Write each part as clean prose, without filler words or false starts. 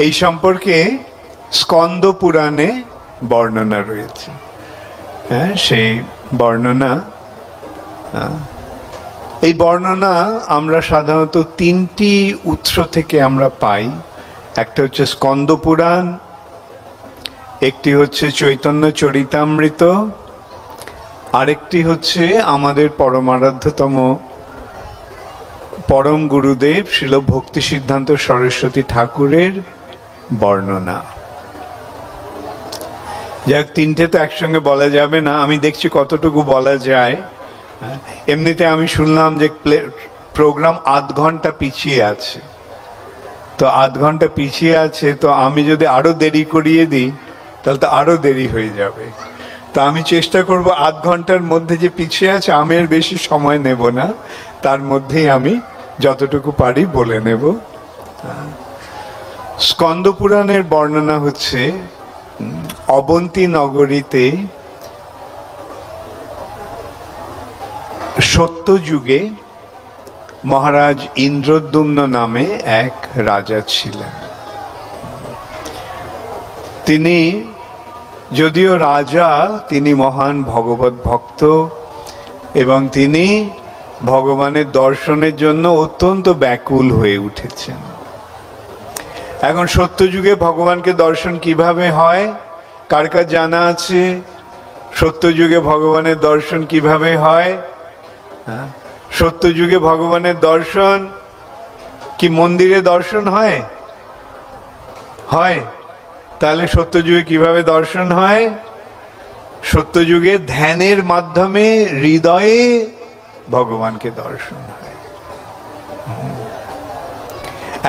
এই সম্পর্কে স্কন্দ পুরাণে বর্ণনা রয়েছে। হ্যাঁ, সেই বর্ণনা, এই বর্ণনা আমরা সাধারণত তিনটি উৎস থেকে আমরা পাই। একটা হচ্ছে স্কন্দ পুরাণ, একটি হচ্ছে চৈতন্য চরিতামৃত, আরেকটি হচ্ছে আমাদের পরমারাধ্যতম পরম গুরুদেব শ্রীল ভক্তি সিদ্ধান্ত সরস্বতী ঠাকুরের বর্ণনা। যাক, তিনটে তো একসঙ্গে বলা যাবে না, আমি দেখছি কতটুকু বলা যায়। এমনিতে আমি শুনলাম যে প্রোগ্রাম আধ ঘন্টা পিছিয়ে আছে, তো আধ ঘন্টা পিছিয়ে আছে, তো আমি যদি আরো দেরি করিয়ে দিই তাহলে তো আরো দেরি হয়ে যাবে। তো আমি চেষ্টা করব আধ ঘন্টার মধ্যে যে পিছিয়ে আছে আমি আর বেশি সময় নেব না, তার মধ্যেই আমি যতটুকু পারি বলে নেব। স্কন্দ পুরাণের বর্ণনা হচ্ছে অবন্তী নগরীতে সত্যযুগে মহারাজ ইন্দ্রদ্যুম্ন নামে এক রাজা ছিলেন। তিনি যদিও রাজা, তিনি মহান ভগবত ভক্ত এবং তিনি ভগবানের দর্শনের জন্য অত্যন্ত ব্যাকুল হয়ে উঠেছেন। এখন সত্যযুগে ভগবানকে দর্শন কিভাবে হয়, কার কার জানা আছে? সত্যযুগে ভগবানের দর্শন কিভাবে হয়? সত্যযুগে ভগবানের দর্শন কি মন্দিরে দর্শন হয়? হয়। তাহলে সত্যযুগে কিভাবে দর্শন হয়? সত্যযুগে ধ্যানের মাধ্যমে হৃদয়ে ভগবানকে দর্শন হয়।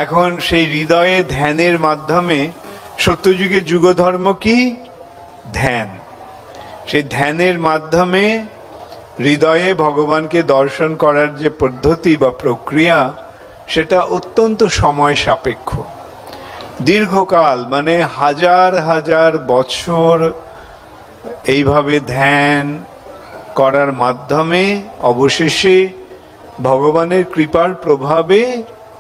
এখন সেই হৃদয়ে ধ্যানের মাধ্যমে, সত্যযুগের যুগধর্ম কি? ধ্যান। সেই ধ্যানের মাধ্যমে হৃদয়ে ভগবানকে দর্শন করার যে পদ্ধতি বা প্রক্রিয়া, সেটা অত্যন্ত সময় সাপেক্ষ। দীর্ঘকাল, মানে হাজার হাজার বছর এইভাবে ধ্যান করার মাধ্যমে অবশেষে ভগবানের কৃপার প্রভাবে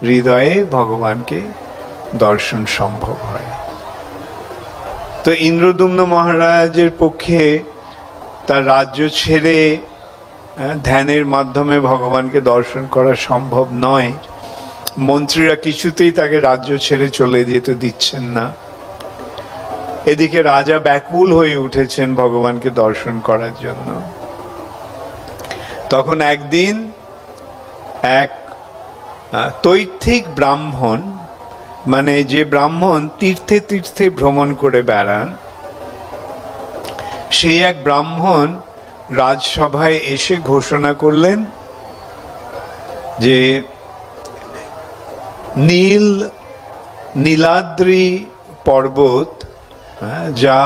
হৃদয়ে ভগবানকে দর্শন সম্ভব হয়। তো ইন্দ্রদ্যুম্ন মহারাজের পক্ষে তার রাজ্য ছেড়ে ধ্যানের মাধ্যমে ভগবানকে দর্শন করা সম্ভব নয়। মন্ত্রীরা কিছুতেই তাকে রাজ্য ছেড়ে চলে যেতে দিচ্ছেন না। এদিকে রাজা ব্যাকুল হয়ে উঠেছেন ভগবানকে দর্শন করার জন্য। তখন একদিন এক তৈত্বিক ব্রাহ্মণ, মানে যে ব্রাহ্মণ তীর্থে তীর্থে ভ্রমণ করে বেড়ান, সেই এক ব্রাহ্মণ রাজসভায় এসে ঘোষণা করলেন যে নীলাদ্রি পর্বত, যা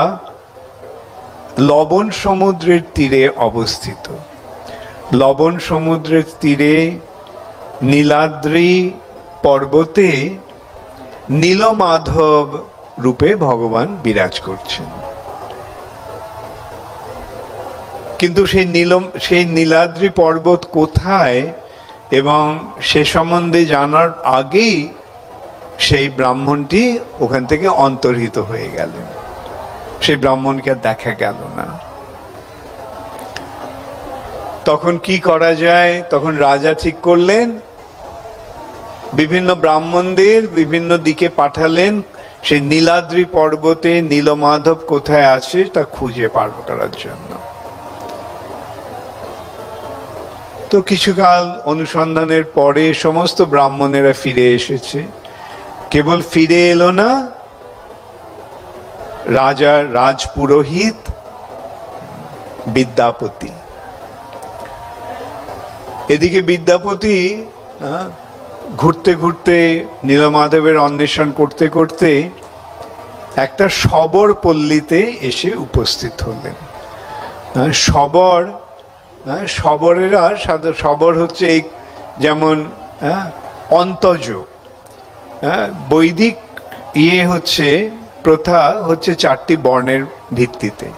লবণ সমুদ্রের তীরে অবস্থিত, লবণ সমুদ্রের তীরে নীলাদ্রি পর্বতে নীলমাধব রূপে ভগবান বিরাজ করছেন। কিন্তু সেই নীলাদ্রি পর্বত কোথায় এবং সে সম্বন্ধে জানার আগেই সেই ব্রাহ্মণটি ওখান থেকে অন্তর্হিত হয়ে গেলেন। সেই ব্রাহ্মণকে আর দেখা গেল না। তখন কি করা যায়? তখন রাজা ঠিক করলেন, বিভিন্ন ব্রাহ্মণদের বিভিন্ন দিকে পাঠালেন সেই নীলাদ্রি পর্বতে নীলমাধব কোথায় আছে তা খুঁজে বার করার জন্য। তো কিছুকাল অনুসন্ধানের পরে সমস্ত ব্রাহ্মণেরা ফিরে এসেছে। কেবল ফিরে এলো না রাজার রাজপুরোহিত বিদ্যাপতি। এদিকে বিদ্যাপতি ঘুরতে ঘুরতে নীলমাধবের অন্বেষণ করতে করতে একটা শবর পল্লীতে এসে উপস্থিত হলেন। শবরেরা শবর হচ্ছে এই যেমন অন্তজ, বৈদিক হচ্ছে প্রথা হচ্ছে 4টি বর্ণের ভিত্তিতে,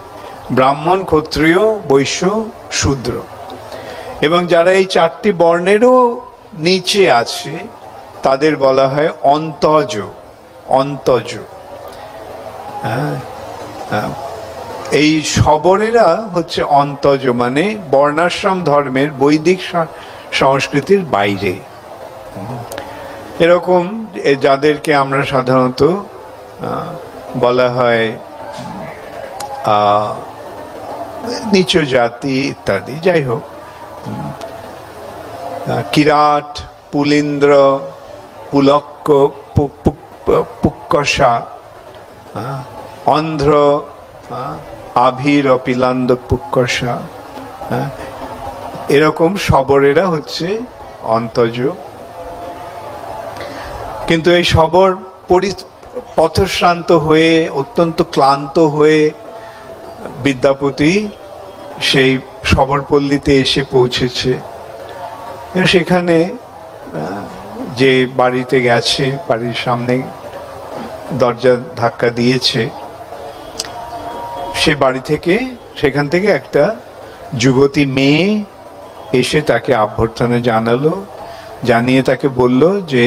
ব্রাহ্মণ, ক্ষত্রিয়, বৈশ্য, শূদ্র, এবং যারা এই 4টি বর্ণেরও নিচে আছে তাদের বলা হয় অন্তজ। অন্তজ। এই শবরেরা হচ্ছে অন্তজ, মানে বর্ণাশ্রম ধর্মের বৈদিক সংস্কৃতির বাইরে। এরকম যাদেরকে আমরা সাধারণত বলা হয় নিচ জাতি ইত্যাদি। যাই হোক, কিরাট, পুলিন্দ্র, পুলক্ক, পুক্কষা, অন্ধ্র, আভির, পিলান্দ, পুক্কষা, এরকম শবরেরা হচ্ছে অন্তজ। কিন্তু এই শবর পথশ্রান্ত হয়ে, অত্যন্ত ক্লান্ত হয়ে বিদ্যাপতি সেই শবরপল্লীতে এসে পৌঁছেছে। সেখানে যে বাড়িতে গেছে, বাড়ির সামনে দরজা ধাক্কা দিয়েছে, সে বাড়ি থেকে, সেখান থেকে একটা যুবতী মেয়ে এসে তাকে অভ্যর্থনা জানালো, জানিয়ে তাকে বলল যে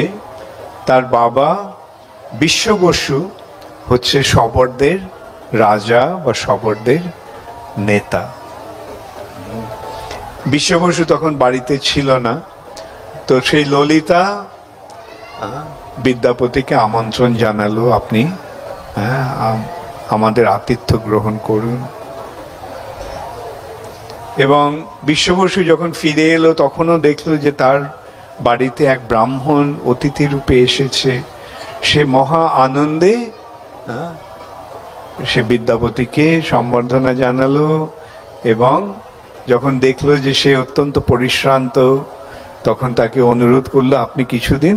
তার বাবা বিশ্ব বসু হচ্ছে শবরদের রাজা বা শবরদের নেতা। বিশ্ব বসু তখন বাড়িতে ছিল না, তো সেই ললিতা বিদ্যাপতিকে আমন্ত্রণ জানালো, আপনি আমাদের আতিথ্য গ্রহণ করুন। এবং বিশ্ব বসু যখন ফিরে এলো তখনও দেখলো যে তার বাড়িতে এক ব্রাহ্মণ অতিথি রূপে এসেছে। সে মহা আনন্দে সে বিদ্যাপতিকে সম্বর্ধনা জানালো, এবং যখন দেখলো যে সে অত্যন্ত পরিশ্রান্ত, তখন তাকে অনুরোধ করলো, আপনি কিছুদিন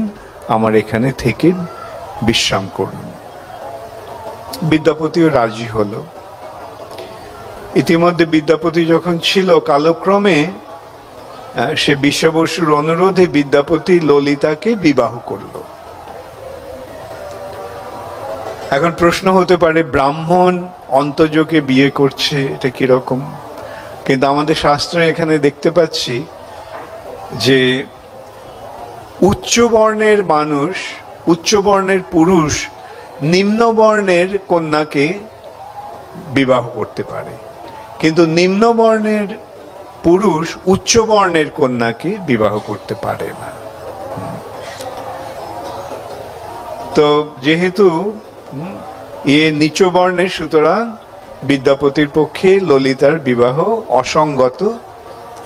আমার এখানে থেকে বিশ্রাম করুন। বিদ্যাপতিও রাজি হলো। ইতিমধ্যে বিদ্যাপতি যখন ছিল, কালক্রমে সে বিশ্ব বসুর অনুরোধে বিদ্যাপতি ললিতাকে বিবাহ করল। এখন প্রশ্ন হতে পারে, ব্রাহ্মণ অন্তজকে বিয়ে করছে, এটা কিরকম? কিন্তু আমাদের শাস্ত্রে এখানে দেখতে পাচ্ছি যে উচ্চ বর্ণের মানুষ, উচ্চ বর্ণের পুরুষ নিম্ন বর্ণের কন্যাকে বিবাহ করতে পারে, কিন্তু নিম্ন বর্ণের পুরুষ উচ্চ বর্ণের কন্যাকে বিবাহ করতে পারে না। তো যেহেতু নিচ বর্ণের, সুতরাং বিদ্যাপতির পক্ষে ললিতার বিবাহ অসঙ্গত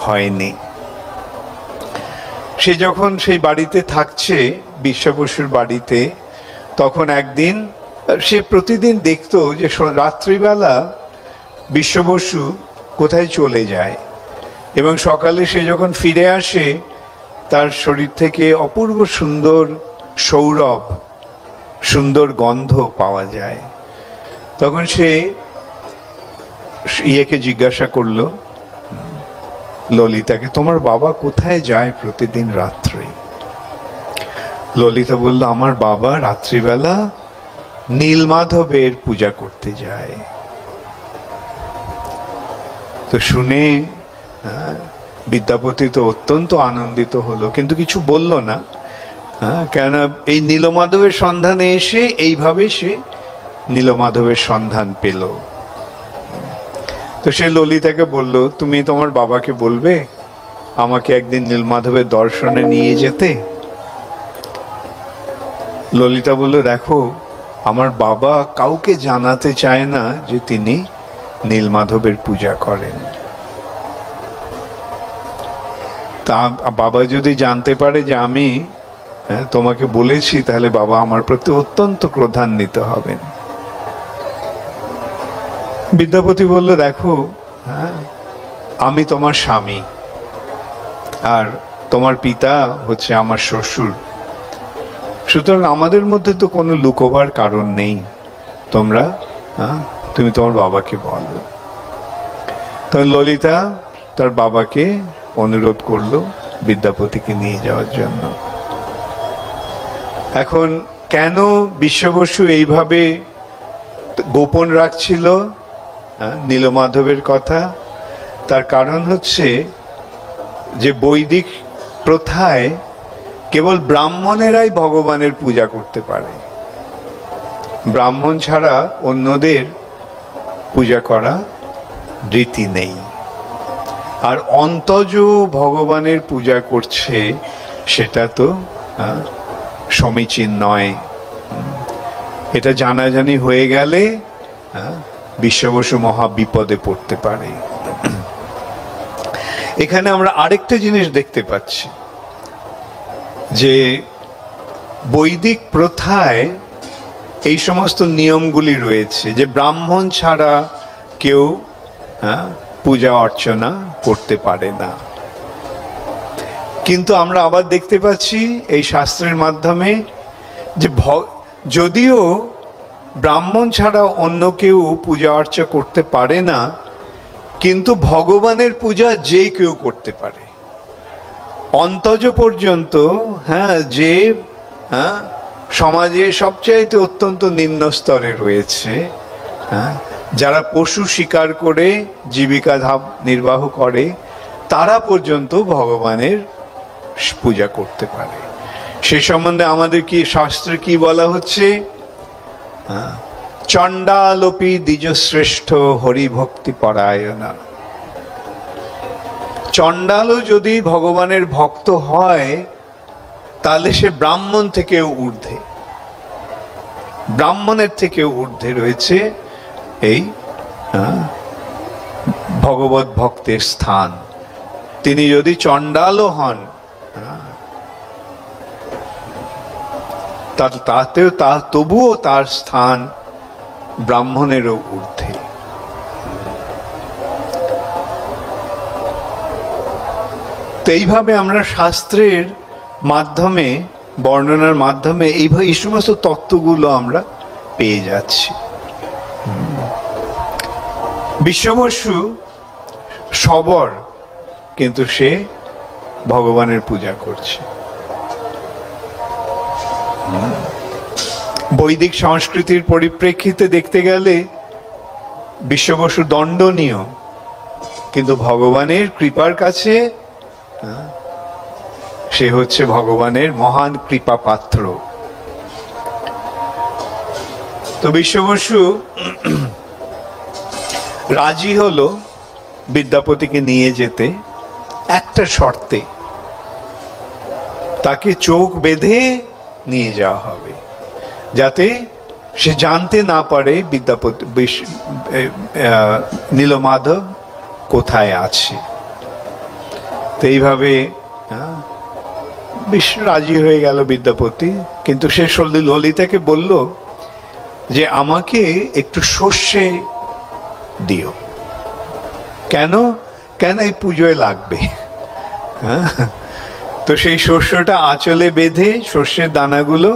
হয়নি। সে যখন সেই বাড়িতে থাকছে, বিশ্ব বসুর বাড়িতে, তখন একদিন সে প্রতিদিন দেখতো যে রাত্রিবেলা বিশ্ব বসু কোথায় চলে যায়, এবং সকালে সে যখন ফিরে আসে তার শরীর থেকে অপূর্ব সুন্দর সৌরভ, সুন্দর গন্ধ পাওয়া যায়। তখন সে ইয়েকে জিজ্ঞাসা করলো, ললিতাকে, তোমার বাবা কোথায় যায় প্রতিদিন রাত্রে? ললিতা বলল, আমার বাবা রাত্রিবেলা নীলমাধবের পূজা করতে যায়। তো শুনে বিদ্যাপতি তো অত্যন্ত আনন্দিত হলো, কিন্তু কিছু বলল না। কেন, এই নীলমাধবের সন্ধানে এসে এইভাবে সে নীলমাধবের সন্ধান পেল। তো সে ললিতাকে বলল, তুমি তোমার বাবাকে বলবে আমাকে একদিন নীলমাধবের দর্শনে নিয়ে যেতে। ললিতা বলল, দেখো, আমার বাবা কাউকে জানাতে চায় না যে তিনি নীলমাধবের পূজা করেন। তা বাবা যদি জানতে পারে যে আমি তোমাকে বলেছি, তাহলে বাবা আমার প্রতি অত্যন্ত ক্রোধান্বিত হবেন। বিদ্যাপতি বলল, দেখো, আমি তোমার স্বামী, আর তোমার পিতা হচ্ছে আমার শ্বশুর, সুতরাং আমাদের মধ্যে তো কোনো লুকোবার কারণ নেই। তুমি তোমার বাবাকে বলো। তখন ললিতা তার বাবাকে অনুরোধ করলো বিদ্যাপতিকে নিয়ে যাওয়ার জন্য। এখন কেন বিশ্ব বসু এইভাবে গোপন রাখছিল নীলমাধবের কথা? তার কারণ হচ্ছে যে বৈদিক প্রথায় কেবল ব্রাহ্মণেরাই ভগবানের পূজা করতে পারে, ব্রাহ্মণ ছাড়া অন্যদের পূজা করা রীতি নেই। আর অন্তজ ভগবানের পূজা করছে, সেটা তো সমীচীন নয়। এটা জানাজানি হয়ে গেলে বিশ্ববসু মহা বিপদে পড়তে পারে। এখানে আমরা আরেকটা জিনিস দেখতে পাচ্ছি, যে বৈদিক প্রথায় এই সমস্ত নিয়মগুলি রয়েছে, যে ব্রাহ্মণ ছাড়া কেউ পূজা অর্চনা করতে পারে না। কিন্তু আমরা আবার দেখতে পাচ্ছি এই শাস্ত্রের মাধ্যমে যে যদিও ব্রাহ্মণ ছাড়া অন্য কেউ পূজা অর্চা করতে পারে না, কিন্তু ভগবানের পূজা যে কেউ করতে পারে। অন্তজ পর্যন্ত যে সমাজে সবচাইতে অত্যন্ত নিম্ন স্তরে রয়েছে, যারা পশু শিকার করে জীবিকা নির্বাহ করে, তারা পর্যন্ত ভগবানের পূজা করতে পারে। সে সম্বন্ধে আমাদের কি শাস্ত্রে কি বলা হচ্ছে? চণ্ডালোপি দ্বিজশ্রেষ্ঠ হরিভক্তি পরায়ণা। চণ্ডালও যদি ভগবানের ভক্ত হয়, তাহলে সে ব্রাহ্মণ থেকেও ঊর্ধ্বে, ব্রাহ্মণের থেকেও ঊর্ধ্বে রয়েছে এই ভগবত ভক্তের স্থান। তিনি যদি চণ্ডালও হন, তাতেও তবুও তার স্থান ব্রাহ্মণেরও ঊর্ধ্বে। তো এইভাবে আমরা শাস্ত্রের মাধ্যমে, বর্ণনার মাধ্যমে এই সমস্ত তত্ত্বগুলো আমরা পেয়ে যাচ্ছি। বিশ্ববসু সবর, কিন্তু সে ভগবানের পূজা করছে। বৈদিক সংস্কৃতির পরিপ্রেক্ষিতে দেখতে গেলে বিশ্ববসু দণ্ডনীয়, কিন্তু ভগবানের কৃপার কাছে সে হচ্ছে ভগবানের মহান কৃপা পাত্র। তো বিশ্ববসু রাজি হলো বিদ্যাপতিকে নিয়ে যেতে একটা শর্তে, তাকে চোখ বেঁধে নিয়ে যাওয়া হবে, যাতে সে জানতে না পারে বিদ্যাপতি নীলমাধব কোথায় আছে। তো এইভাবে রাজি হয়ে গেল বিদ্যাপতি। কিন্তু সে ললিতাকে বলল যে আমাকে একটু সর্ষে দিও। কেন? কেন? এই পুজোয় লাগবে। তো সেই শস্যটা আঁচলে বেঁধে, সর্ষের দানাগুলো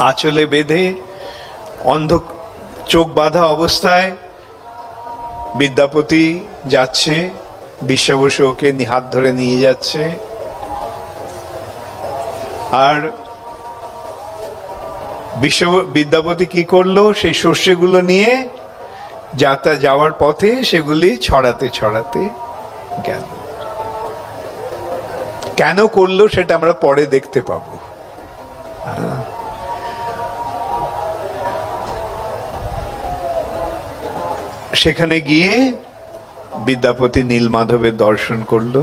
আঁচলে বেঁধে চোখ বাঁধা অবস্থায় বিদ্যাপতি যাচ্ছে, বিশ্ববসু ওকে হাত ধরে নিয়ে যাচ্ছে। আর বিদ্যাপতি কি করলো? সেই শস্যগুলো নিয়ে যাওয়ার পথে সেগুলি ছড়াতে ছড়াতে গেল। কেন করলো সেটা আমরা পরে দেখতে পাবো। সেখানে গিয়ে বিদ্যাপতি নীলমাধবের দর্শন করলো,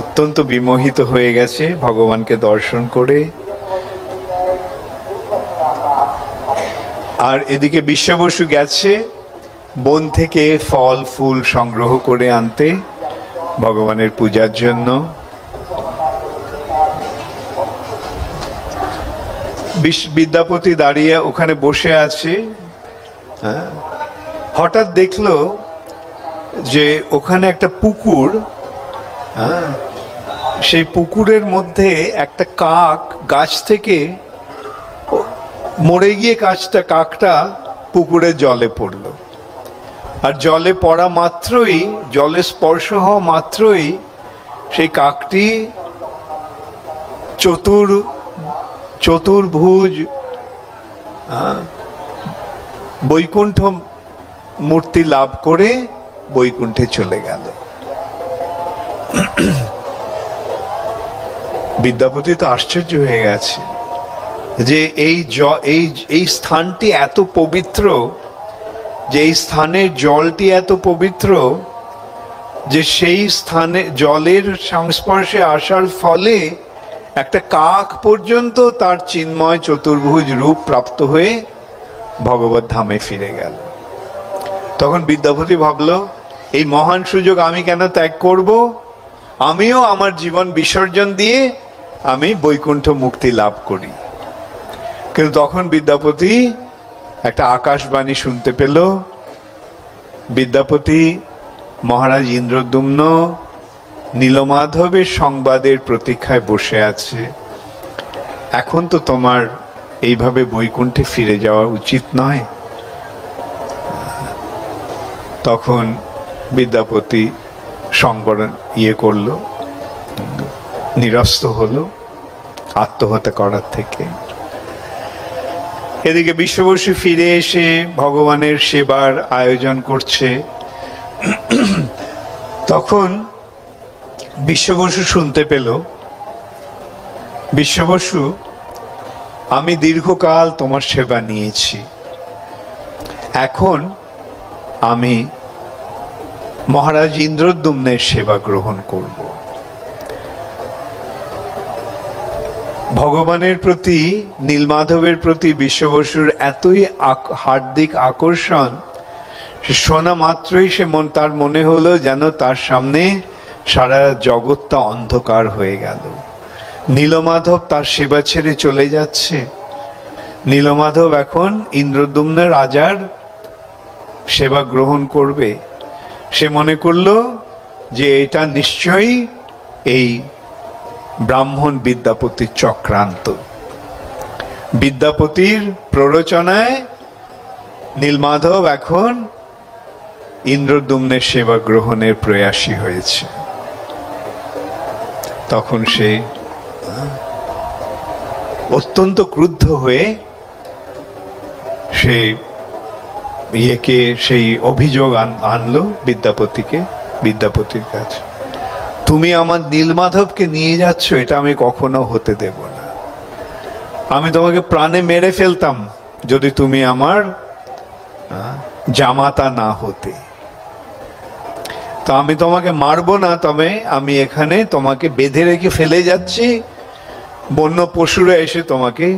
অত্যন্ত বিমোহিত হয়ে গেছে ভগবানকে দর্শন করে। আর এদিকে বিশ্ববসু গেছে বন থেকে ফল ফুল সংগ্রহ করে আনতে ভগবানের পূজার জন্য। বিদ্যাপতি দাঁড়িয়ে ওখানে বসে আছে। হঠাৎ দেখলো যে ওখানে একটা পুকুর, সেই পুকুরের মধ্যে একটা কাক গাছ থেকে মরে গিয়ে কাকটা পুকুরের জলে পড়লো। আর জলে পড়া মাত্রই, জলে স্পর্শ হওয়া মাত্রই সেই কাকটি চতুর্ভুজ বৈকুণ্ঠ মূর্তি লাভ করে বৈকুণ্ঠে চলে গেল। বিদ্যাপতি তো আশ্চর্য হয়ে গেছে, যে এই স্থানটি এত পবিত্র, যে এই স্থানের জলটি এত পবিত্র যে সেই স্থানে জলের সংস্পর্শে আসার ফলে একটা কাক পর্যন্ত তার চিন্ময় চতুর্ভুজ রূপ প্রাপ্ত হয়ে ভগবত ধামে ফিরে গেল। তখন বিদ্যাপতি ভাবল, এই মহান সুযোগ আমি কেন ত্যাগ করব? আমিও আমার জীবন বিসর্জন দিয়ে আমি বৈকুণ্ঠ মুক্তি লাভ করি। কিন্তু তখন বিদ্যাপতি একটা আকাশবাণী শুনতে পেল। বিদ্যাপতি মহারাজ ইন্দ্রদ্যুম্ন নীলমাধবের সংবাদের প্রতীক্ষায় বসে আছে। এখন তো তোমার এইভাবে বৈকুণ্ঠে ফিরে যাওয়া উচিত নয়। তখন বিদ্যাপতি সংবরণ করলো, নিরস্ত হলো আত্মহত্যা করার থেকে। এদিকে বিশ্ববসু ফিরে এসে ভগবানের সেবার আয়োজন করছে। তখন বিশ্ববসু শুনতে পেল, বিশ্ববসু, আমি দীর্ঘকাল তোমার সেবা নিয়েছি, এখন আমি মহারাজ ইন্দ্রদ্যুম্নের সেবা গ্রহণ করব। ভগবানের প্রতি, নীলমাধবের প্রতি বিশ্ববসুর এতই হার্দিক আকর্ষণ, শোনা মাত্রই তার মনে হলো যেন তার সামনে সারা জগৎটা অন্ধকার হয়ে গেল। নীলমাধব তার সেবা ছেড়ে চলে যাচ্ছে। নীলমাধব এখন ইন্দ্রদ্যুম্ন রাজার সেবা গ্রহণ করবে। সে মনে করল যে এটা নিশ্চয়ই এই ব্রাহ্মণ বিদ্যাপতির চক্রান্ত। বিদ্যাপতির প্ররোচনায় নীলমাধব এখন ইন্দ্রদ্যুম্নের সেবা গ্রহণের প্রয়াসী হয়েছে। তখন সে অত্যন্ত ক্রুদ্ধ হয়ে সে সেই অভিযোগ আনলো বিদ্যাপতির কাছে। তুমি আমার নীলমাধবকে নিয়ে যাচ্ছ, এটা আমি কখনো হতে দেব না। আমি তোমাকে প্রাণে মেরে ফেলতাম যদি তুমি আমার জামাতা না হতে। তো আমি তোমাকে মারবো না, তবে আমি এখানে তোমাকে বেঁধে রেখে ফেলে যাচ্ছি, বন্য পশুরা এসে তোমাকে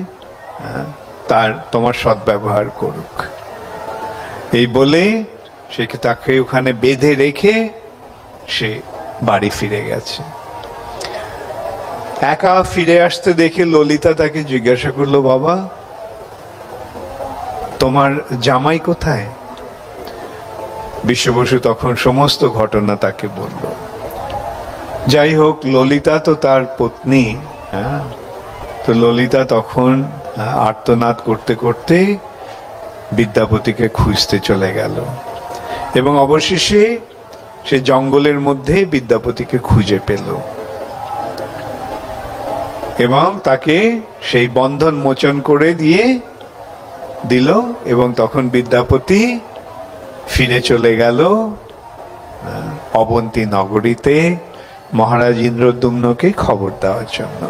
তোমার সদ্ব্যবহার করুক। এই বলে তাকে ওখানে বেঁধে রেখে সে বাড়ি ফিরে গেছে। একা ফিরে আসতে দেখে ললিতা তাকে জিজ্ঞাসা করলো, বাবা, তোমার জামাই কোথায়? বিশ্ববসু তখন সমস্ত ঘটনা তাকে বলল। যাই হোক, ললিতা তো তার পত্নী। তো ললিতা তখন আর্তনাদ করতে করতে বিদ্যাপতিকে খুঁজতে চলে গেল এবং অবশেষে সে জঙ্গলের মধ্যে বিদ্যাপতিকে খুঁজে পেল এবং তাকে সেই বন্ধন মোচন করে দিল এবং তখন বিদ্যাপতি ফিরে চলে গেল অবন্তী নগরীতে মহারাজ ইন্দ্রদ্যুম্নকে খবর দেওয়ার জন্য।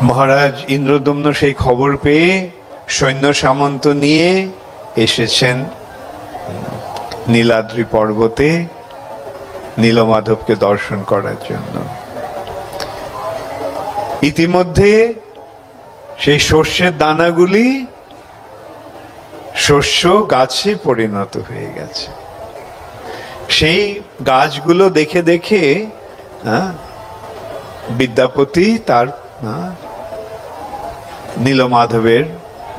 মহারাজ ইন্দ্রদ্যুম্ন সেই খবর পেয়ে সৈন্য সামন্ত নিয়ে এসেছেন নীলাদ্রি পর্বতে নীলমাধবকে দর্শন করার জন্য। ইতিমধ্যে সেই শস্যের দানাগুলি শস্য গাছে পরিণত হয়ে গেছে। সেই গাছগুলো দেখে দেখে বিদ্যাপতি তার নীলমাধবের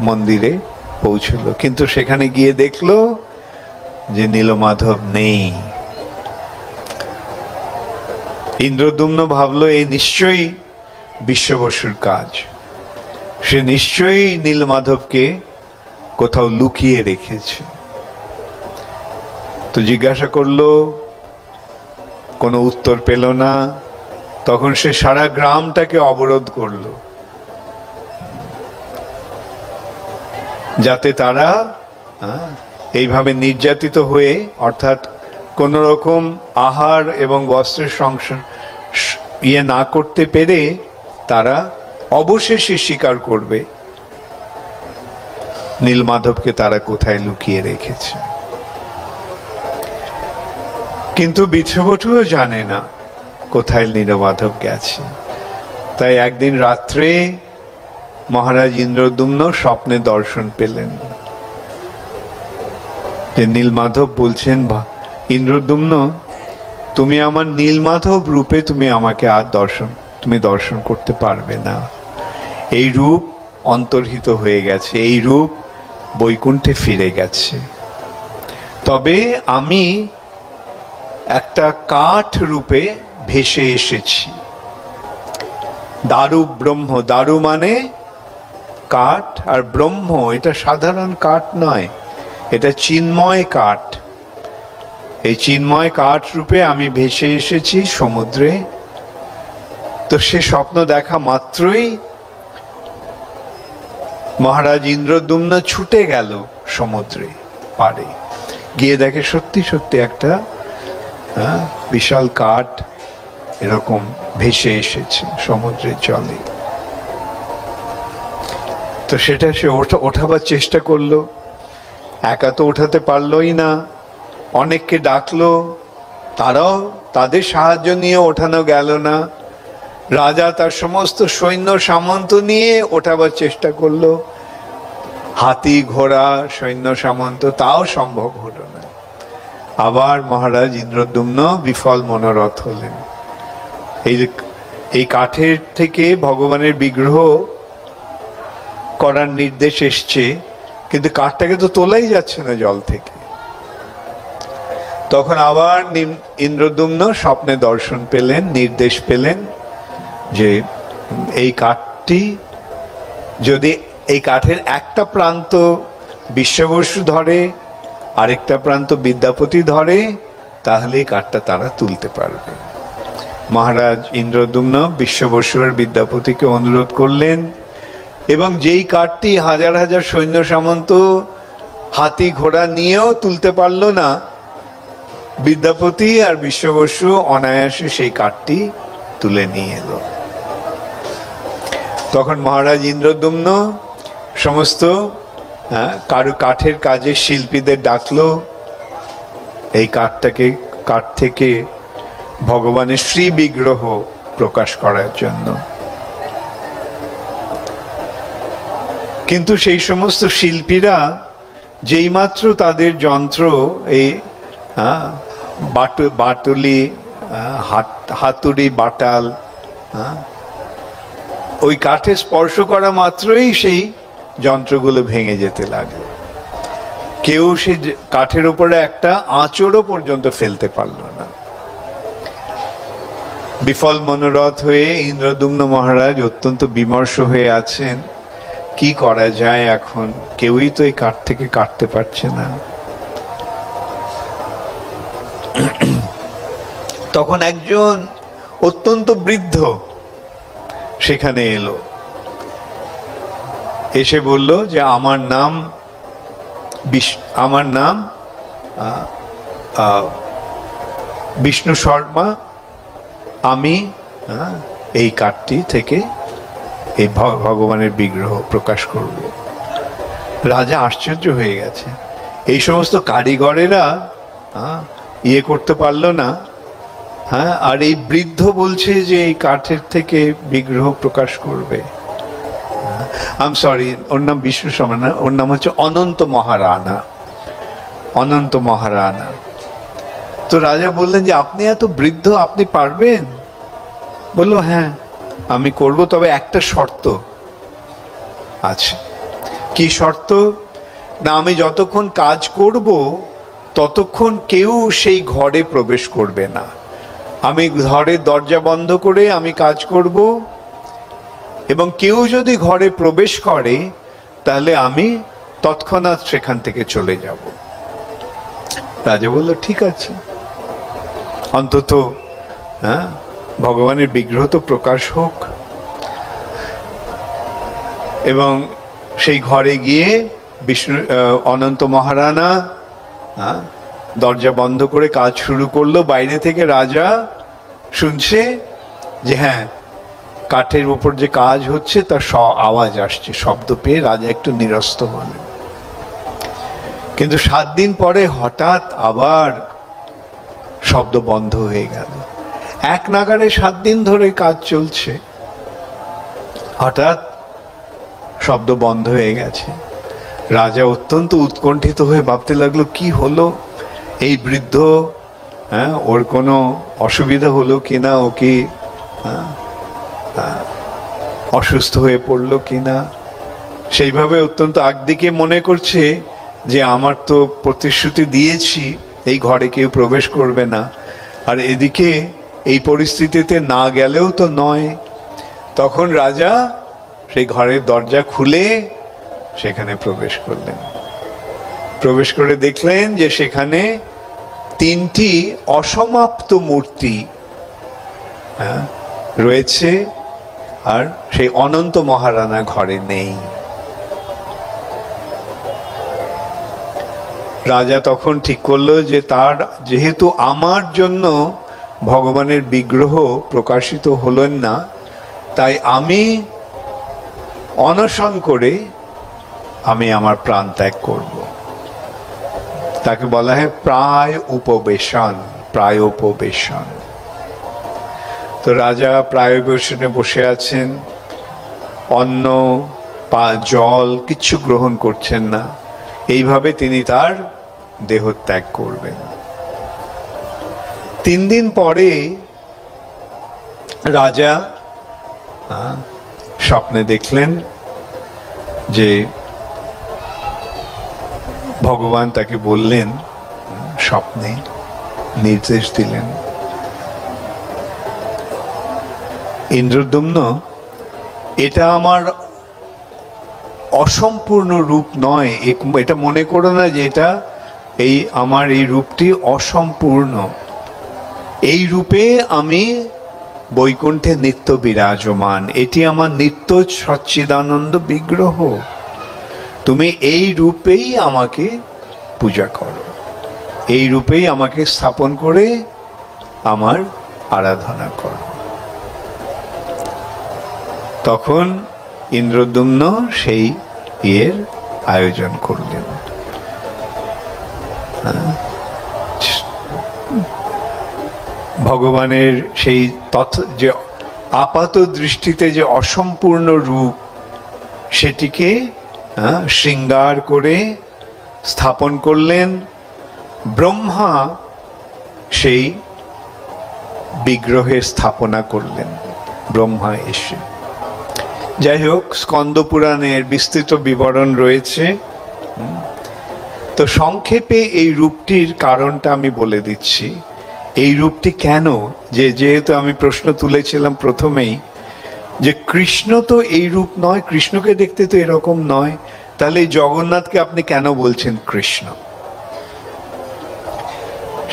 মন্দিরে পৌঁছলো, কিন্তু সেখানে গিয়ে দেখলো যে নীলমাধব নেই। ইন্দ্রদ্যুম্ন ভাবলো এই নিশ্চয়ই বিশ্ববসুর কাজ, সে নিশ্চয়ই নীলমাধবকে কোথাও লুকিয়ে রেখেছে। তো জিজ্ঞাসা করলো, কোনো উত্তর পেল না। তখন সে সারা গ্রামটাকে অবরোধ করলো যাতে তারা এইভাবে নির্যাতিত হয়ে, অর্থাৎ কোন রকম আহার এবং বস্ত্রের সংসার না করতে পেরে তারা অবশেষে স্বীকার করবে নীলমাধবকে তারা কোথায় লুকিয়ে রেখেছে। কিন্তু বিষ্ণুবটুও জানে না কোথায় নীলমাধব গেছে। তাই একদিন রাত্রে মহারাজ ইন্দ্রদ্যুম্ন স্বপ্নে দর্শন পেলেন যে নীলমাধব বলছেন, ইন্দ্রদ্যুম্ন তুমি আমার নীলমাধব রূপে তুমি আমাকে আর দর্শন করতে পারবে না। এই রূপ অন্তর্হিত হয়ে গেছে, এই রূপ বৈকুণ্ঠে ফিরে গেছে। তবে আমি একটা কাঠ রূপে ভেসে এসেছি। দারু ব্রহ্ম, দারু মানে কাঠ, আর ব্রহ্ম এটা সাধারণ কাঠ নয়, এটা চিন্ময় কাঠ। এই চিন্ময় কাঠ রূপে আমি ভেসে এসেছি সমুদ্রে। তো সে স্বপ্ন দেখা মাত্রই মহারাজ ইন্দ্রদ্যুম্ন ছুটে গেল সমুদ্রে পাড়ে, গিয়ে দেখে সত্যি সত্যি একটা বিশাল কাঠ এরকম ভেসে এসেছে সমুদ্রের জলে। তো সেটা সে ওঠাবার চেষ্টা করলো, একা তো ওঠাতে পারলোই না, অনেককে ডাকলো, তারাও তাদের সাহায্য নিয়ে ওঠানো গেল না। রাজা তার সমস্ত সৈন্য সামন্ত নিয়ে ওঠাবার চেষ্টা করলো, হাতি ঘোড়া সৈন্য সামন্ত, তাও সম্ভব হলো না। আবার মহারাজ ইন্দ্রদ্যুম্ন বিফল মনোরথ হলেন। এই কাঠের থেকে ভগবানের বিগ্রহ করার নির্দেশ এসছে, কিন্তু কাঠটাকে তো তোলাই যাচ্ছে না জল থেকে। তখন আবার ইন্দ্রদ্যুম্ন স্বপ্নে দর্শন পেলেন, নির্দেশ পেলেন যে এই কাঠটি যদি, এই কাঠের একটা প্রান্ত বিশ্ববসু ধরে, আরেকটা প্রান্ত বিদ্যাপতি ধরে, তাহলে এই কাঠটা তারা তুলতে পারবে। মহারাজ ইন্দ্রদ্যুম্ন বিশ্ববসু আর বিদ্যাপতিকে অনুরোধ করলেন, এবং যেই কাঠটি হাজার হাজার সৈন্য সামন্ত হাতি ঘোড়া নিয়েও তুলতে পারল না, বিদ্যাপতি আর বিশ্ববসু অনায়াসে সেই কাঠটি তুলে নিয়ে এলো। তখন মহারাজ ইন্দ্রদ্যুম্ন সমস্ত কাঠের কাজের শিল্পীদের ডাকলো, এই কাঠ থেকে ভগবানের শ্রী বিগ্রহ প্রকাশ করার জন্য। কিন্তু সেই সমস্ত শিল্পীরা যেইমাত্র তাদের যন্ত্র, এই বাটুলি, হাতুড়ি, বাটাল, ওই কাঠে স্পর্শ করা মাত্রই সেই যন্ত্রগুলো ভেঙে যেতে লাগলো। কেউ সেই কাঠের উপরে একটা আঁচড়ও পর্যন্ত ফেলতে পারল না। বিফল মনোরথ হয়ে ইন্দ্রদ্যুম্ন মহারাজ অত্যন্ত বিমর্ষ হয়ে আছেন, কি করা যায় এখন, কেউই তো এই কাঠ থেকে কাটতে পারছে না। তখন একজন অত্যন্ত বৃদ্ধ সেখানে এলো, এসে বলল যে আমার নাম বিষ্ণু শর্মা, আমি এই কাঠটি থেকে এই ভগবানের বিগ্রহ প্রকাশ করব। রাজা আশ্চর্য হয়ে গেছে, এই সমস্ত কারিগরেরা ইয়ে করতে পারলো না, আর এই বৃদ্ধ বলছে যে এই কাঠের থেকে বিগ্রহ প্রকাশ করবে। সরি, ওর নাম বিষ্ণু শর্মা না, ওর নাম হচ্ছে অনন্ত মহারানা, অনন্ত মহারানা। তো রাজা বললেন যে আপনি এত বৃদ্ধ, আপনি পারবেন? বললো হ্যাঁ আমি করব, তবে একটা শর্ত আছে। কি শর্ত? না, আমি যতক্ষণ কাজ করব ততক্ষণ কেউ সেই ঘরে প্রবেশ করবে না। আমি ঘরের দরজা বন্ধ করে আমি কাজ করব, এবং কেউ যদি ঘরে প্রবেশ করে তাহলে আমি তৎক্ষণাৎ সেখান থেকে চলে যাব। রাজা বলল ঠিক আছে, অন্তত ভগবানের বিগ্রহ তো প্রকাশ হোক। এবং সেই ঘরে গিয়ে অনন্ত মহারানা দরজা বন্ধ করে কাজ শুরু করলো। বাইরে থেকে রাজা শুনছে যে হ্যাঁ কাঠের উপর যে কাজ হচ্ছে তার আওয়াজ আসছে, শব্দ পেয়ে রাজা একটু নিরস্ত হলেন। কিন্তু 7 দিন পরে হঠাৎ আবার শব্দ বন্ধ হয়ে গেল। এক নাগারে 7 দিন ধরে কাজ চলছে, হঠাৎ শব্দ বন্ধ হয়ে গেছে। রাজা অত্যন্ত উৎকণ্ঠিত হয়ে ভাবতে লাগলো, কি হলো এই বৃদ্ধ, ওর কোনো অসুবিধা হলো কিনা, ও কি অসুস্থ হয়ে পড়লো কিনা। সেইভাবে অত্যন্ত একদিকে মনে করছে যে আমার তো প্রতিশ্রুতি দিয়েছি এই ঘরে কেউ প্রবেশ করবে না, আর এদিকে এই পরিস্থিতিতে না গেলেও তো নয়। তখন রাজা সেই ঘরের দরজা খুলে সেখানে প্রবেশ করলেন। প্রবেশ করে দেখলেন যে সেখানে 3টি অসমাপ্ত মূর্তি রয়েছে, আর সেই অনন্ত মহারানা ঘরে নেই। রাজা তখন ঠিক করলো যে তার যেহেতু আমার জন্য ভগবানের বিগ্রহ প্রকাশিত হলেন না, তাই আমি অনশন করে আমি আমার প্রাণ ত্যাগ করব। তাকে বলা হয় প্রায় উপবেশন, প্রায় উপবেশন। তো রাজা প্রায় উপবেশনে বসে আছেন, অন্ন জল কিচ্ছু গ্রহণ করছেন না। এইভাবে তিনি তার দেহ ত্যাগ করবেন। 3 দিন পরে রাজা স্বপ্নে দেখলেন যে ভগবান তাকে বললেন, স্বপ্নে নির্দেশ দিলেন, ইন্দ্রদ্যুম্ন, এটা আমার অসম্পূর্ণ রূপ নয়, এটা মনে করো না যে এটা আমার এই রূপটি অসম্পূর্ণ। এই রূপে আমি বৈকুণ্ঠে নিত্য বিরাজমান, এটি আমার নিত্য সচ্চিদানন্দ বিগ্রহ। তুমি এই রূপেই আমাকে পূজা করো, এই রূপেই আমাকে স্থাপন করে আমার আরাধনা করো। তখন ইন্দ্রদ্যুম্ন সেই এর আয়োজন করলেন। ভগবানের সেই যে আপাত দৃষ্টিতে যে অসম্পূর্ণ রূপ, সেটিকে শৃঙ্গার করে স্থাপন করলেন। ব্রহ্মা সেই বিগ্রহের স্থাপনা করলেন, ব্রহ্মা এসে। যাই হোক, স্কন্দ পুরাণের বিস্তৃত বিবরণ রয়েছে। তো সংক্ষেপে এই রূপটির কারণটা আমি বলে দিচ্ছি। এই রূপটি কেন, যেহেতু আমি প্রশ্ন তুলেছিলাম প্রথমেই যে কৃষ্ণ তো এই রূপ নয়, কৃষ্ণকে দেখতে তো এরকম নয়, তাহলে জগন্নাথকে আপনি কেন বলছেন কৃষ্ণ?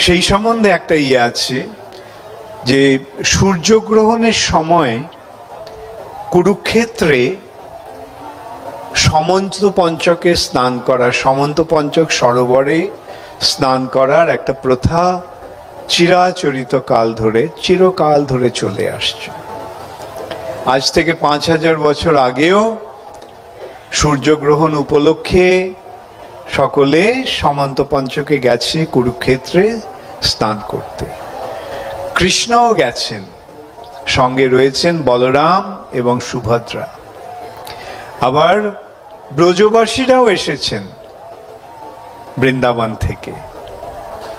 সেই সম্বন্ধে একটা আছে যে সূর্যগ্রহণের সময় কুরুক্ষেত্রে সমন্ত পঞ্চকে স্নান করা, সমন্ত পঞ্চক সরোবরে স্নান করার একটা প্রথা চিরকাল ধরে চলে আসছে। আজ থেকে 5000 বছর আগেও সূর্যগ্রহণ উপলক্ষে সকলে সমন্ত পঞ্চকে গেছে কুরুক্ষেত্রে স্নান করতে। কৃষ্ণও গেছেন, সঙ্গে রয়েছেন বলরাম এবং সুভদ্রা। আবার ব্রজবাসীরাও এসেছেন বৃন্দাবন থেকে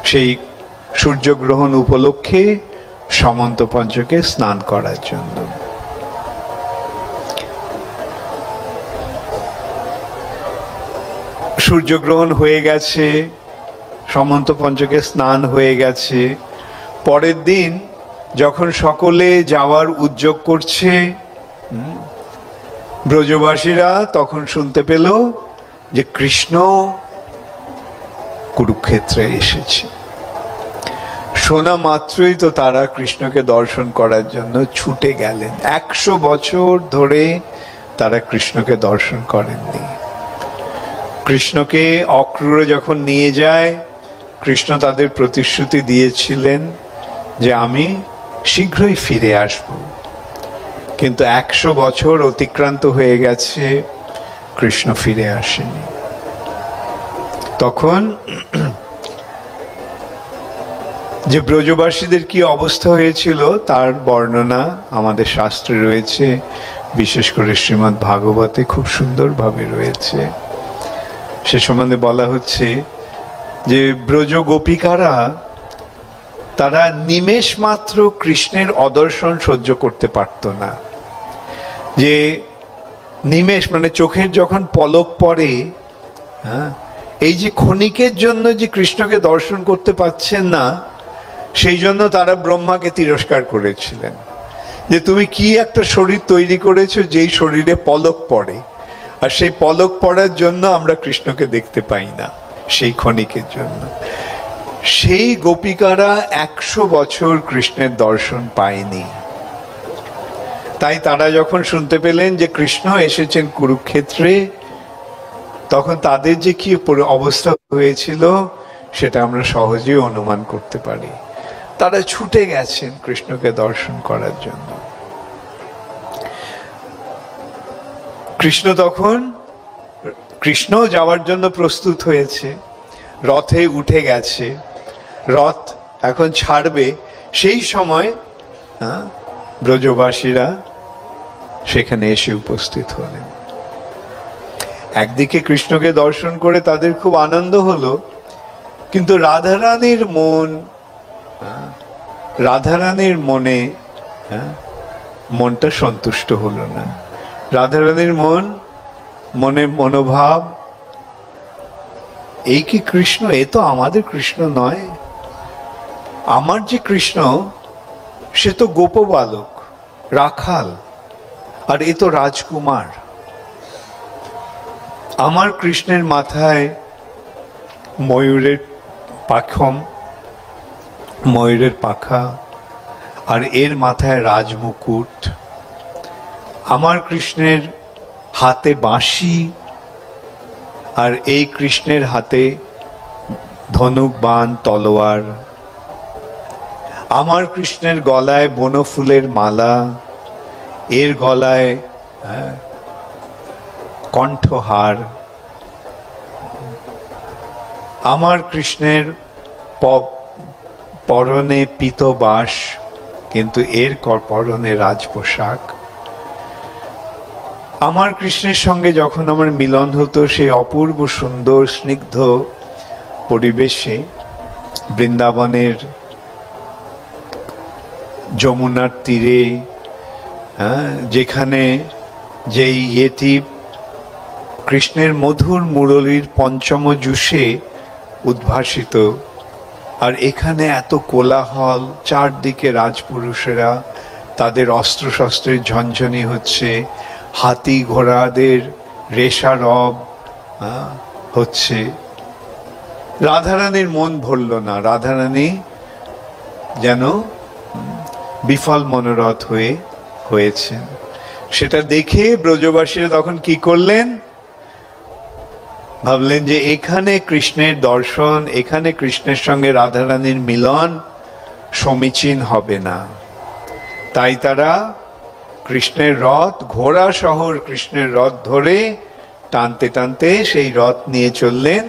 সেই সূর্যগ্রহণ উপলক্ষে সমন্ত পঞ্চকে স্নান করার জন্য। সূর্যগ্রহণ হয়ে গেছে, সমন্ত পঞ্চকে স্নান হয়ে গেছে। পরের দিন যখন সকলে যাওয়ার উদ্যোগ করছে, ব্রজবাসীরা তখন শুনতে পেল যে কৃষ্ণ কুরুক্ষেত্রে এসেছে। শোনা মাত্রই তো তারা কৃষ্ণকে দর্শন করার জন্য ছুটে গেলেন। 100 বছর ধরে তারা কৃষ্ণকে দর্শন করেননি। কৃষ্ণকে অক্রূরে যখন নিয়ে যায়, কৃষ্ণ তাদের প্রতিশ্রুতি দিয়েছিলেন যে আমি শীঘ্রই ফিরে আসব, কিন্তু 100 বছর অতিক্রান্ত হয়ে গেছে, কৃষ্ণ ফিরে আসেনি। তখন যে ব্রজবাসীদের কি অবস্থা হয়েছিল তার বর্ণনা আমাদের শাস্ত্রে রয়েছে, বিশেষ করে শ্রীমদ্ ভাগবতে খুব সুন্দরভাবে রয়েছে। সে সম্বন্ধে বলা হচ্ছে যে ব্রজ গোপিকারা তারা নিমেষ মাত্র কৃষ্ণের অদর্শন সহ্য করতে পারত না। যে নিমেষ মানে চোখের যখন পলক পড়ে, এই যে ক্ষণিকের জন্য যে কৃষ্ণকে দর্শন করতে পাচ্ছেন না, সেই জন্য তারা ব্রহ্মাকে তিরস্কার করেছিলেন যে তুমি কি একটা শরীর তৈরি করেছো যেই শরীরে পলক পড়ে, আর সেই পলক পড়ার জন্য আমরা কৃষ্ণকে দেখতে পাই না সেই ক্ষণিকের জন্য। সেই গোপিকারা 100 বছর কৃষ্ণের দর্শন পায়নি। তাই তারা যখন শুনতে পেলেন যে কৃষ্ণ এসেছেন কুরুক্ষেত্রে, তখন তাদের যে কি অবস্থা হয়েছিল সেটা আমরা সহজেই অনুমান করতে পারি। তারা ছুটে গেছেন কৃষ্ণকে দর্শন করার জন্য। কৃষ্ণ যাওয়ার জন্য প্রস্তুত হয়েছে, রথে উঠে গেছে, রথ এখন ছাড়বে। সেই সময় ব্রজবাসীরা সেখানে এসে উপস্থিত হলেন। একদিকে কৃষ্ণকে দর্শন করে তাদের খুব আনন্দ হলো, কিন্তু রাধারানীর মনটা সন্তুষ্ট হলো না। রাধারানীর মনে মনোভাব, এই কি কৃষ্ণ? এ তো আমাদের কৃষ্ণ নয়। আমার যে কৃষ্ণ সে তো গোপবালক, রাখাল, আর এ তো রাজকুমার। আমার কৃষ্ণের মাথায় ময়ূরের পাখা, আর এর মাথায় রাজমুকুট। আমার কৃষ্ণের হাতে বাঁশি, আর এই কৃষ্ণের হাতে ধনুক বাণ তলোয়ার। আমার কৃষ্ণের গলায় বনফুলের মালা, এর গলায় কণ্ঠহার। আমার কৃষ্ণের পরনে পীতবাস, কিন্তু এর পরনে রাজপোশাক। আমার কৃষ্ণের সঙ্গে যখন আমার মিলন হতো সেই অপূর্ব সুন্দর স্নিগ্ধ পরিবেশে, বৃন্দাবনের যমুনার তীরে, যেখানে যেই ইয়েটি কৃষ্ণের মধুর মুরলীর পঞ্চম জুষে উদ্ভাসিত, আর এখানে এত কোলাহল, চারদিকে রাজপুরুষেরা তাদের অস্ত্রশস্ত্রের ঝনঝনি হচ্ছে, হাতি ঘোড়াদের রেশারব হচ্ছে। রাধারানীর মন ভরল না। রাধারানী যেন বিফল মনোরথ হয়েছেন। সেটা দেখে ব্রজবাসীরা তখন কি করলেন? ভাবলেন যে এখানে কৃষ্ণের দর্শন, এখানে কৃষ্ণের সঙ্গে রাধারানীর মিলন সমীচীন হবে না। তাই তারা কৃষ্ণের রথ, ঘোড়া শহর কৃষ্ণের রথ ধরে টানতে টানতে সেই রথ নিয়ে চললেন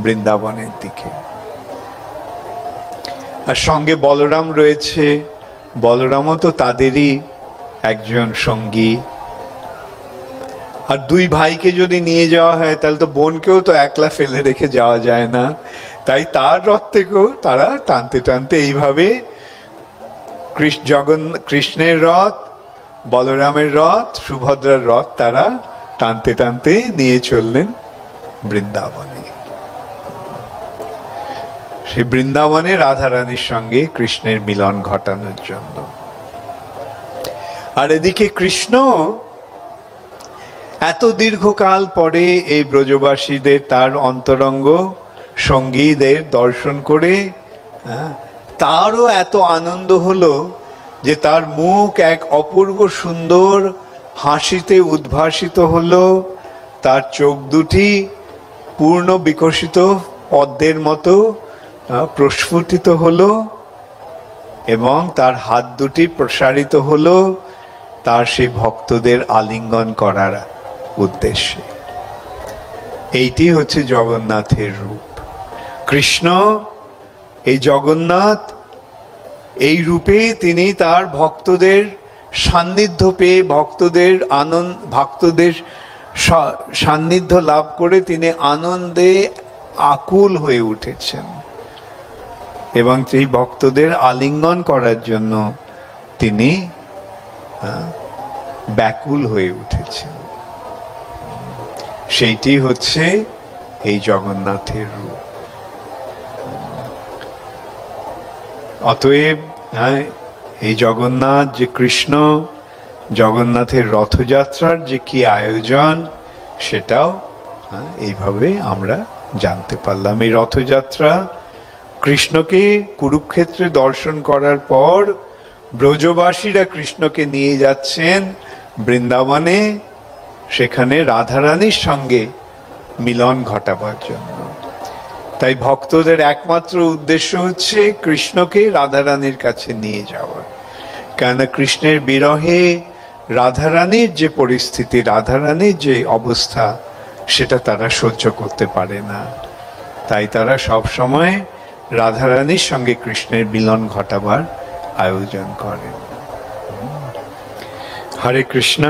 বৃন্দাবনের দিকে। আর সঙ্গে বলরাম রয়েছে। বলরামও তো তাদেরই একজন সঙ্গী। আর দুই ভাইকে যদি নিয়ে যাওয়া হয় তাহলে তো বোনকেও তো একলা ফেলে রেখে যাওয়া যায় না। তাই তার রথ থেকেও তারা টানতে টানতে এইভাবে কৃষ্ণের রথ, বলরামের রথ, সুভদ্রার রথ তারা টানতে টানতে নিয়ে চললেন বৃন্দাবনে। সেই বৃন্দাবনে রাধারানীর সঙ্গে কৃষ্ণের মিলন ঘটানোর জন্য। আর এদিকে কৃষ্ণ এত দীর্ঘকাল পরে এই ব্রজবাসীদের, তার অন্তরঙ্গ সঙ্গীদের দর্শন করে তারও এত আনন্দ হলো যে তার মুখ এক অপূর্ব সুন্দর হাসিতে উদ্ভাসিত হলো। তার চোখ দুটি পূর্ণ বিকশিত পদ্মের মতো প্রস্ফুটিত হলো, এবং তার হাত দুটি প্রসারিত হলো। তার সেই ভক্তদের আলিঙ্গন করার উদ্দেশ্যে। এইটি হচ্ছে জগন্নাথের রূপ। কৃষ্ণ এই জগন্নাথ, এই রূপে তিনি তার ভক্তদের সান্নিধ্য পেয়ে, ভক্তদের সান্নিধ্য লাভ করে তিনি আনন্দে আকুল হয়ে উঠেছেন এবং সেই ভক্তদের আলিঙ্গন করার জন্য তিনি ব্যাকুল হয়ে উঠেছেন। সেইটি হচ্ছে এই জগন্নাথের রূপ। অতএব এই জগন্নাথ যে কৃষ্ণ, জগন্নাথের রথযাত্রার যে কি আয়োজন, সেটাও এইভাবে আমরা জানতে পারলাম। এই রথযাত্রা কৃষ্ণকে কুরুক্ষেত্রে দর্শন করার পর ব্রজবাসীরা কৃষ্ণকে নিয়ে যাচ্ছেন বৃন্দাবনে, সেখানে রাধারানীর সঙ্গে মিলন ঘটাবার জন্য। তাই ভক্তদের একমাত্র উদ্দেশ্য হচ্ছে কৃষ্ণকে রাধারানীর কাছে নিয়ে যাওয়া। কেন কৃষ্ণের বিরহে রাধারানীর যে পরিস্থিতি, রাধারানীর যে অবস্থা, সেটা তারা সহ্য করতে পারে না। তাই তারা সব সময় রাধারানীর সঙ্গে কৃষ্ণের মিলন ঘটাবার আয়োজন করেন। হরে কৃষ্ণ।